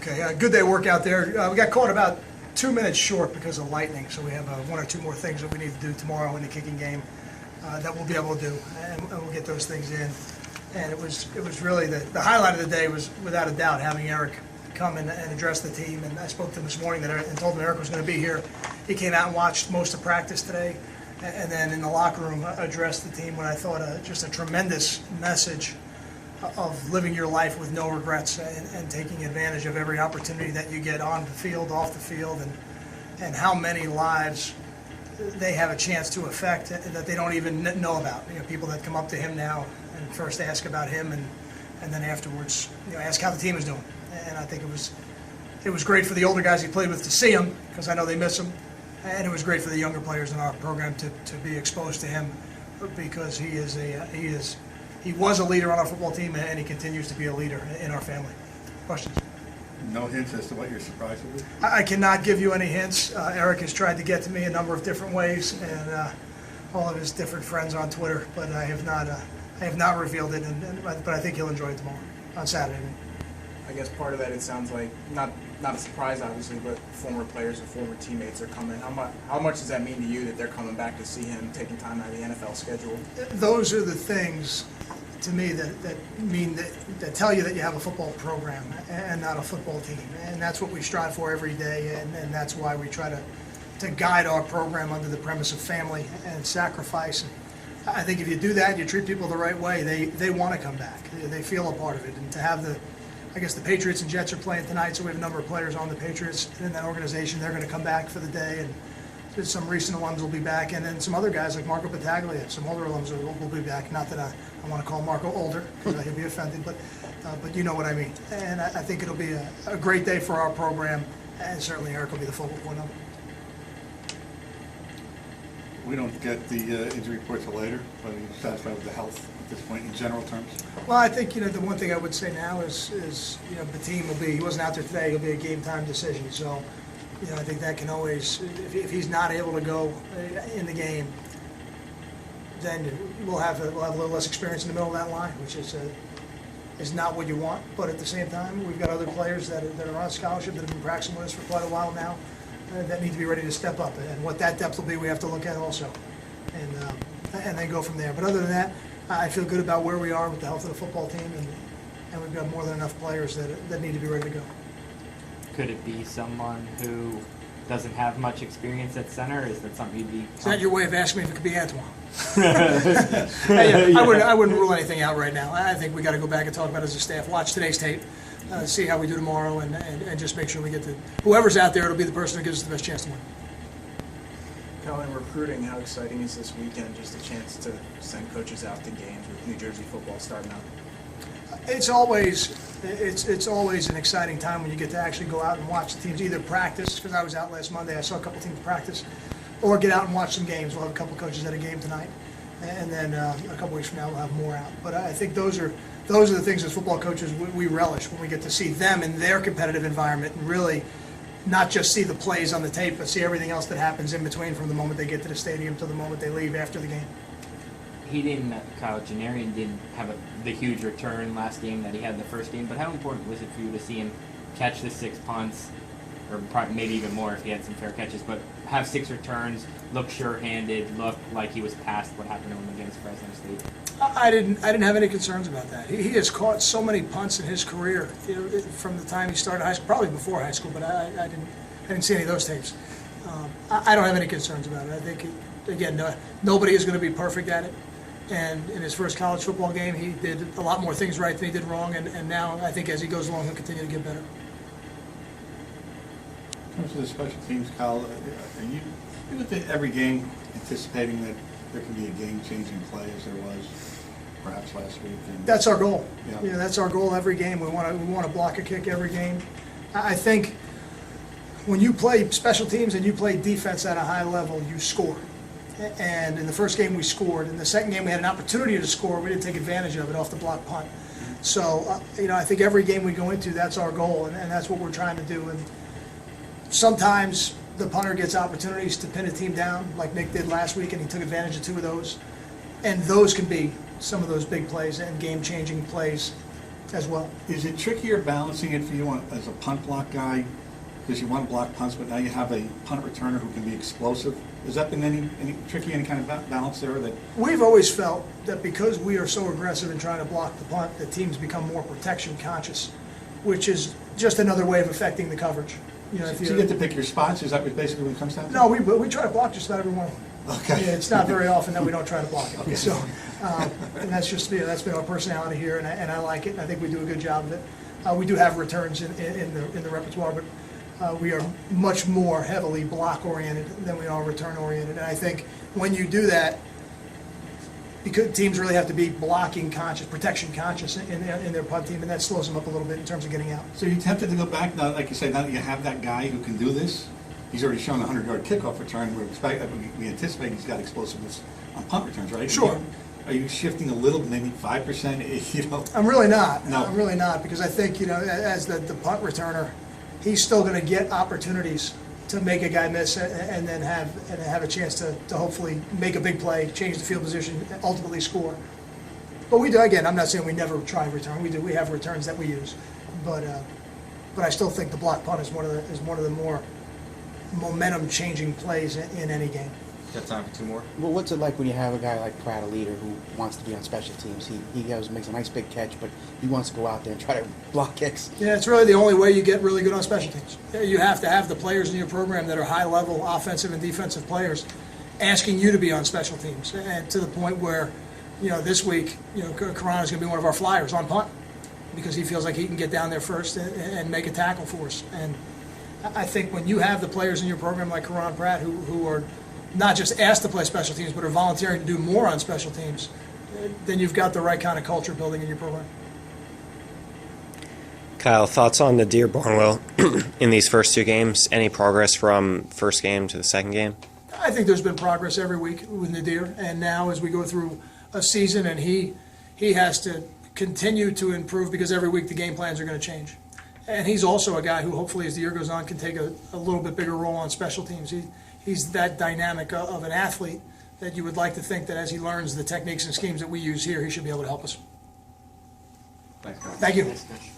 Okay, good day work out there. We got caught about 2 minutes short because of lightning, so we have one or two more things that we need to do tomorrow in the kicking game that we'll be able to do, and we'll get those things in. And it was really the highlight of the day was, without a doubt, having Eric come and address the team. And I spoke to him this morning and told him Eric was going to be here. He came out and watched most of practice today, and then in the locker room addressed the team when I thought just a tremendous message of living your life with no regrets and taking advantage of every opportunity that you get on the field, off the field, and how many lives they have a chance to affect that they don't even know about. You know, people that come up to him now and first ask about him, and then afterwards, you know, ask how the team is doing. And I think it was great for the older guys he played with to see him, because I know they miss him, and it was great for the younger players in our program to be exposed to him, because he was a leader on our football team, and he continues to be a leader in our family. Questions? No hints as to what you're surprised with? I cannot give you any hints. Eric has tried to get to me a number of different ways, and all of his different friends on Twitter, but I have not revealed it. But I think he'll enjoy it tomorrow, on Saturday. I guess part of that, it sounds like not a surprise, obviously, but former players and former teammates are coming. How much does that mean to you that they're coming back to see him, taking time out of the NFL schedule? Those are the things, to me, that tell you that you have a football program and not a football team, and that's what we strive for every day, and that's why we try to guide our program under the premise of family and sacrifice. And I think if you do that, you treat people the right way, they want to come back. They feel a part of it, and to have I guess the Patriots and Jets are playing tonight, so we have a number of players on the Patriots in that organization. They're going to come back for the day, and some recent alums will be back, and then some other guys like Marco Battaglia, some older alums will be back. Not that I want to call Marco older, because he'll be offended, but you know what I mean. And I think it'll be a great day for our program, and certainly Eric will be the focal point of it. We don't get the injury report till later, but are you satisfied with the health at this point in general terms? Well, I think, the one thing I would say now is the team he wasn't out there today, he'll be a game time decision. So, I think that can always, if he's not able to go in the game, then we'll have a little less experience in the middle of that line, which is not what you want. But at the same time, we've got other players that are on scholarship that have been practicing with us for quite a while now that need to be ready to step up. And what that depth will be, we have to look at also, and then go from there. But other than that, I feel good about where we are with the health of the football team, and we've got more than enough players that need to be ready to go. Could it be someone who doesn't have much experience at center? Is that something you'd be? Is that your way of asking me if it could be Antoine? Hey, I wouldn't rule anything out right now. I think we got to go back and talk about it as a staff. Watch today's tape, see how we do tomorrow, and just make sure we get whoever's out there. It'll be the person that gives us the best chance to win. Colin, recruiting, how exciting is this weekend? Just a chance to send coaches out to games with New Jersey football starting out. It's always an exciting time when you get to actually go out and watch the teams either practice, because I was out last Monday, I saw a couple teams practice, or get out and watch some games. We'll have a couple coaches at a game tonight, and then a couple weeks from now we'll have more out. But I think those are the things as football coaches we relish, when we get to see them in their competitive environment and really not just see the plays on the tape, but see everything else that happens in between from the moment they get to the stadium to the moment they leave after the game. Kyle Janarian didn't have the huge return last game that he had the first game, but how important was it for you to see him catch the 6 punts, or probably maybe even more if he had some fair catches, but have 6 returns, look sure-handed, look like he was past what happened to him against Fresno State? I didn't have any concerns about that. He has caught so many punts in his career, from the time he started high school, probably before high school, but I didn't see any of those tapes. I don't have any concerns about it. I think, again, nobody is going to be perfect at it. And in his first college football game, he did a lot more things right than he did wrong, and now I think as he goes along, he'll continue to get better. In terms of the special teams, Kyle, are you look at every game anticipating that there can be a game-changing play as there was perhaps last week? That's our goal. Yeah. That's our goal every game. We want to block a kick every game. I think when you play special teams and you play defense at a high level, you score. And in the first game we scored. In the second game we had an opportunity to score. We didn't take advantage of it off the block punt. So, I think every game we go into, that's our goal, and that's what we're trying to do. And sometimes the punter gets opportunities to pin a team down, like Nick did last week, and he took advantage of 2 of those. And those can be some of those big plays and game-changing plays as well. Is it trickier balancing it for you as a punt block guy, because you want to block punts, but now you have a punt returner who can be explosive? Has that been any tricky, any kind of balance there? That We've always felt that because we are so aggressive in trying to block the punt, that teams become more protection conscious, which is just another way of affecting the coverage. You know, if so you get to pick your spots. Is that basically what it comes down to? No, we try to block just about every one. Okay. Yeah, it's not very often that we don't try to block it. Okay. So, and that's just that's been our personality here, and I like it. And I think we do a good job of it. We do have returns in the repertoire, but we are much more heavily block oriented than we are return oriented. And I think when you do that, because teams really have to be blocking conscious, protection conscious in their punt team, and that slows them up a little bit in terms of getting out. So you're tempted to go back now, like you say, now that you have that guy who can do this. He's already shown a 100-yard kickoff return. We anticipate he's got explosiveness on punt returns, right? Sure. Are you shifting a little, maybe 5%? You know. I'm really not. No. I'm really not, because I think, as the punt returner, he's still going to get opportunities to make a guy miss and then have a chance to hopefully make a big play, change the field position, ultimately score. But we do, again, I'm not saying we never try return. We have returns that we use, but I still think the block punt is one of the more momentum changing plays in any game. Got time for two more? Well, what's it like when you have a guy like Pratt, a leader, who wants to be on special teams? He goes and makes a nice big catch, but he wants to go out there and try to block kicks. Yeah, it's really the only way you get really good on special teams. You have to have the players in your program that are high-level offensive and defensive players asking you to be on special teams, and to the point where, this week, Carano's going to be one of our flyers on punt because he feels like he can get down there first and make a tackle for us. And I think when you have the players in your program like Karan Pratt who are not just asked to play special teams but are volunteering to do more on special teams, then you've got the right kind of culture building in your program. Kyle, thoughts on the Deer Barnwell in these first two games? Any progress from first game to the second game? I think there's been progress every week with Nadir, and now as we go through a season, and he has to continue to improve because every week the game plans are going to change. And he's also a guy who hopefully as the year goes on can take a little bit bigger role on special teams. He's that dynamic of an athlete that you would like to think that as he learns the techniques and schemes that we use here, he should be able to help us. Thanks, guys. Thank you. Thanks, Coach.